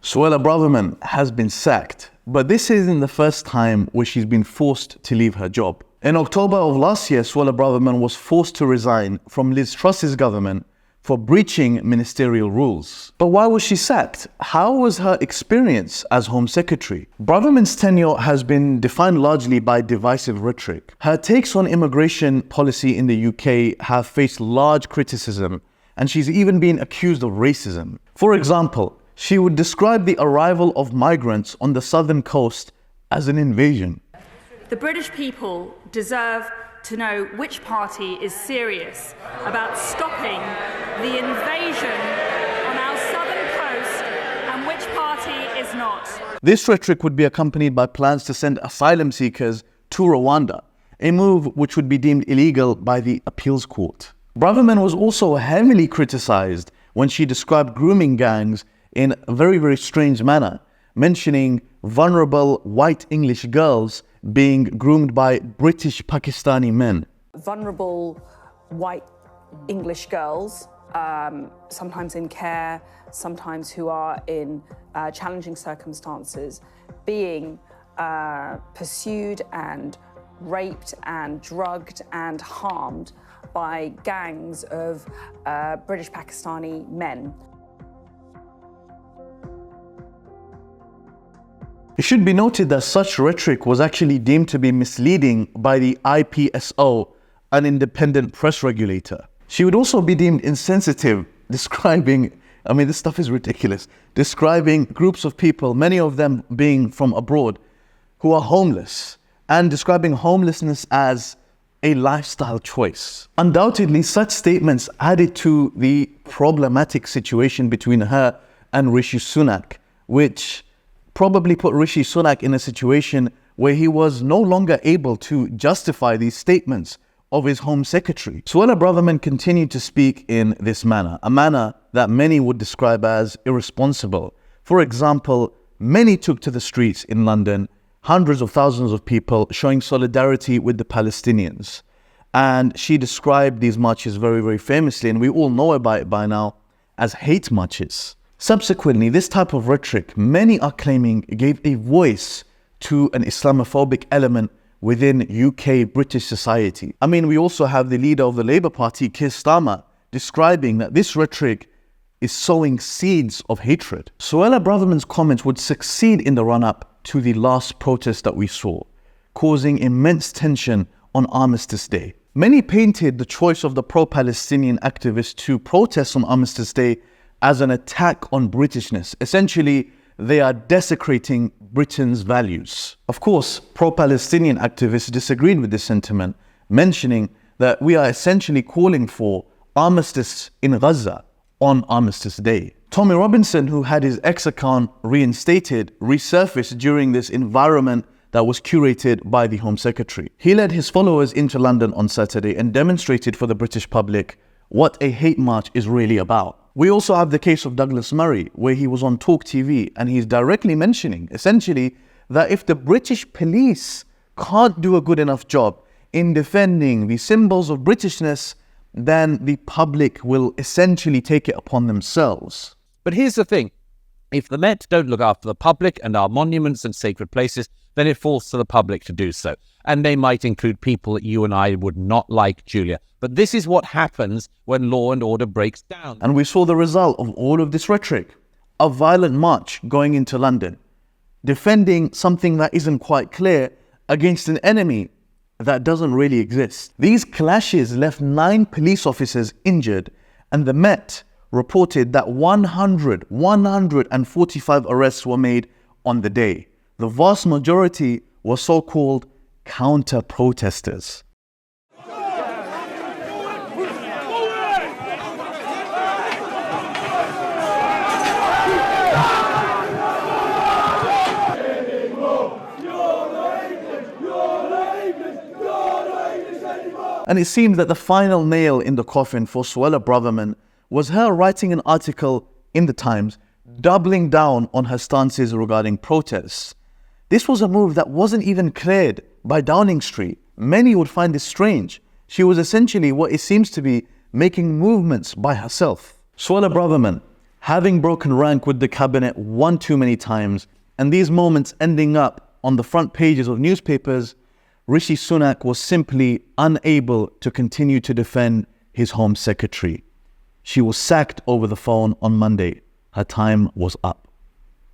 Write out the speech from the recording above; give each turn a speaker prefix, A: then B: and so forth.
A: Suella Braverman has been sacked, but this isn't the first time where she's been forced to leave her job. In October of last year, Suella Braverman was forced to resign from Liz Truss's government for breaching ministerial rules. But why was she sacked? How was her experience as Home Secretary? Braverman's tenure has been defined largely by divisive rhetoric. Her takes on immigration policy in the UK have faced large criticism, and she's even been accused of racism. For example, she would describe the arrival of migrants on the southern coast as an invasion.
B: The British people deserve to know which party is serious about stopping the invasion on our southern coast and which party is not.
A: This rhetoric would be accompanied by plans to send asylum seekers to Rwanda, a move which would be deemed illegal by the appeals court. Braverman was also heavily criticized when she described grooming gangs in a very strange manner, mentioning vulnerable white English girls being groomed by British Pakistani men.
C: Vulnerable white English girls, sometimes in care, sometimes who are in challenging circumstances, being pursued and raped and drugged and harmed by gangs of British Pakistani men.
A: It should be noted that such rhetoric was actually deemed to be misleading by the IPSO, an independent press regulator. She would also be deemed insensitive, describing, this stuff is ridiculous, describing groups of people, many of them being from abroad, who are homeless, and describing homelessness as a lifestyle choice. Undoubtedly, such statements added to the problematic situation between her and Rishi Sunak, which probably put Rishi Sunak in a situation where he was no longer able to justify these statements of his Home Secretary. Suella Braverman continued to speak in this manner, a manner that many would describe as irresponsible. For example, many took to the streets in London, hundreds of thousands of people showing solidarity with the Palestinians. And she described these marches very famously, and we all know about it by now, as hate marches. Subsequently, this type of rhetoric, many are claiming, gave a voice to an Islamophobic element within UK British society. We also have the leader of the Labour Party, Keir Starmer, describing that this rhetoric is sowing seeds of hatred. Suella Braverman's comments would succeed in the run-up to the last protest that we saw, causing immense tension on Armistice Day. Many painted the choice of the pro-Palestinian activists to protest on Armistice Day as an attack on Britishness. Essentially, they are desecrating Britain's values. Of course, pro-Palestinian activists disagreed with this sentiment, mentioning that we are essentially calling for armistice in Gaza on Armistice Day. Tommy Robinson, who had his X account reinstated, resurfaced during this environment that was curated by the Home Secretary. He led his followers into London on Saturday and demonstrated for the British public what a hate march is really about. We also have the case of Douglas Murray, where he was on Talk TV, and he's directly mentioning, essentially, that if the British police can't do a good enough job in defending the symbols of Britishness, then the public will essentially take it upon themselves.
D: But here's the thing. If the Met don't look after the public and our monuments and sacred places, then it falls to the public to do so. And they might include people that you and I would not like, Julia. But this is what happens when law and order breaks down.
A: And we saw the result of all of this rhetoric. A violent march going into London, defending something that isn't quite clear against an enemy that doesn't really exist. These clashes left 9 police officers injured, and the Met reported that 145 arrests were made on the day. The vast majority were so-called counter-protesters. And it seems that the final nail in the coffin for Suella Braverman was her writing an article in the Times, doubling down on her stances regarding protests. This was a move that wasn't even cleared by Downing Street. Many would find this strange. She was essentially what it seems to be making movements by herself. Suella Braverman Having broken rank with the cabinet one too many times, and these moments ending up on the front pages of newspapers, Rishi Sunak was simply unable to continue to defend his Home Secretary. She was sacked over the phone on Monday. Her time was up.